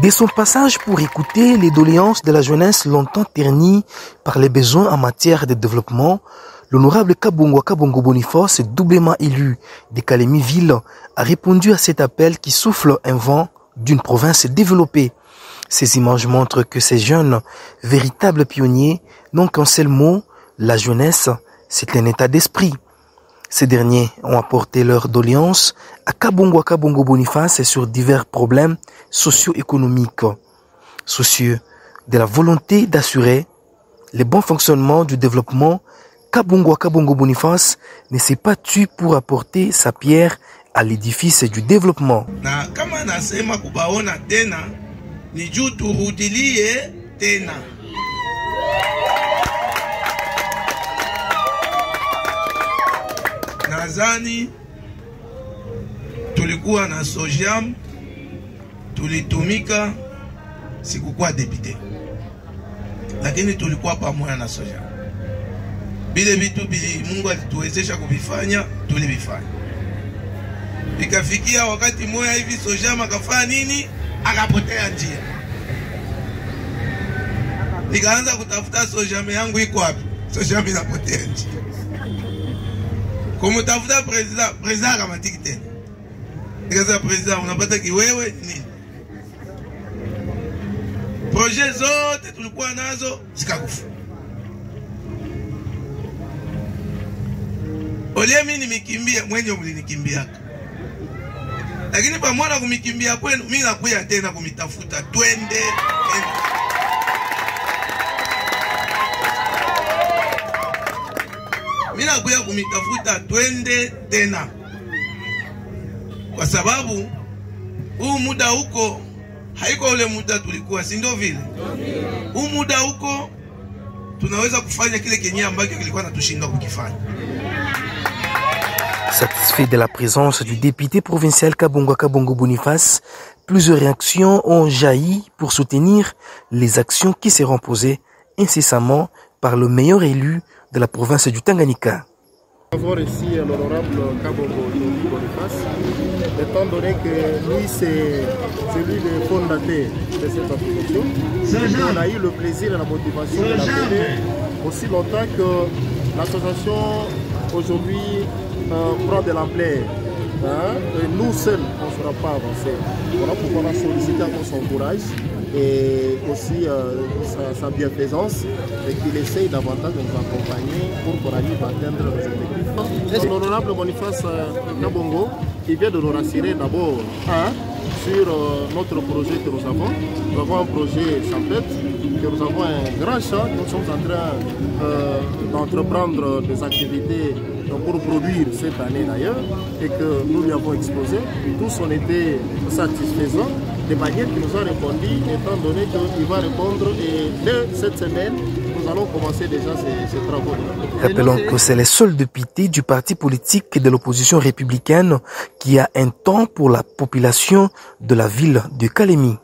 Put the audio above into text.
Dès son passage pour écouter les doléances de la jeunesse longtemps ternie par les besoins en matière de développement, l'honorable Kabongwa Kabongo Boniface, doublement élu de Kalemi-Ville, a répondu à cet appel qui souffle un vent d'une province développée. Ces images montrent que ces jeunes, véritables pionniers, n'ont qu'un seul mot, la jeunesse, c'est un état d'esprit. Ces derniers ont apporté leurs doléances à Kabongwa Kabongo Boniface sur divers problèmes socio-économiques, soucieux de la volonté d'assurer le bon fonctionnement du développement. Kabongwa Kabongo Boniface ne s'est pas tué pour apporter sa pierre à l'édifice du développement. Na kama nasema kubaona tena ni juu turudilie tena. Nazani tulikuwa na Sojam, tulitumika, sikukuwa depute, lakini tulikuwa pamoja na Sojam. Bile vitu bili Mungu alituwezesha kuvifanya, tulivifanya. Ikafikia wakati moja hivi Sojam akafanya nini? Akapotea njia. Nikaanza kutafuta Sojam yangu iko wapi? Sojam inapotea njia. Kumutafuta president akamatiki tena. Nikasema president, unapata kiwewe nini? Projet zote tulikuwa nazo zikakufa. Olie mimi nimekimbia, mwenye mlinikimbiaka. Lakini pamoja na kumikimbia kwenu, mimi nakuja tena kumitafuta, twende. Mimi nakuja kumitafuta, twende tena. Kwa sababu huu muda huko haiko ule muda tulikuwa, si ndio vile? Huu muda huko tunaweza kufanya kile kenye ambacho kilikuwa natushinda kukifanya. Satisfait de la présence du député provincial Kabongwa Kabongo Boniface, plusieurs réactions ont jailli pour soutenir les actions qui seront posées incessamment par le meilleur élu de la province du Tanganyika. Nous avons ici l'honorable Kabongo Boniface, étant donné que lui c'est celui des fondateurs de cette association. On a eu le plaisir et la motivation de l'appeler aussi longtemps que l'association aujourd'hui prend de l'ampleur. Nous seuls, on ne sera pas avancé. Voilà pourquoi on a sollicité encore son courage et aussi sa bienfaisance et qu'il essaye davantage de nous accompagner pour qu'on arrive à atteindre nos objectifs. L'honorable Boniface Kabongo, qui vient de nous rassurer d'abord sur notre projet que nous avons. Nous avons un projet champêtre, que nous avons un grand champ, nous sommes en train d'entreprendre des activités pour produire cette année d'ailleurs et que nous lui avons exposé. Tous on était satisfaisants des manières qu'il nous a répondu, étant donné qu'il va répondre et dès cette semaine, nous allons commencer déjà ces travaux. Rappelons que c'est le seul député du parti politique de l'opposition républicaine qui a un temps pour la population de la ville de Kalemi.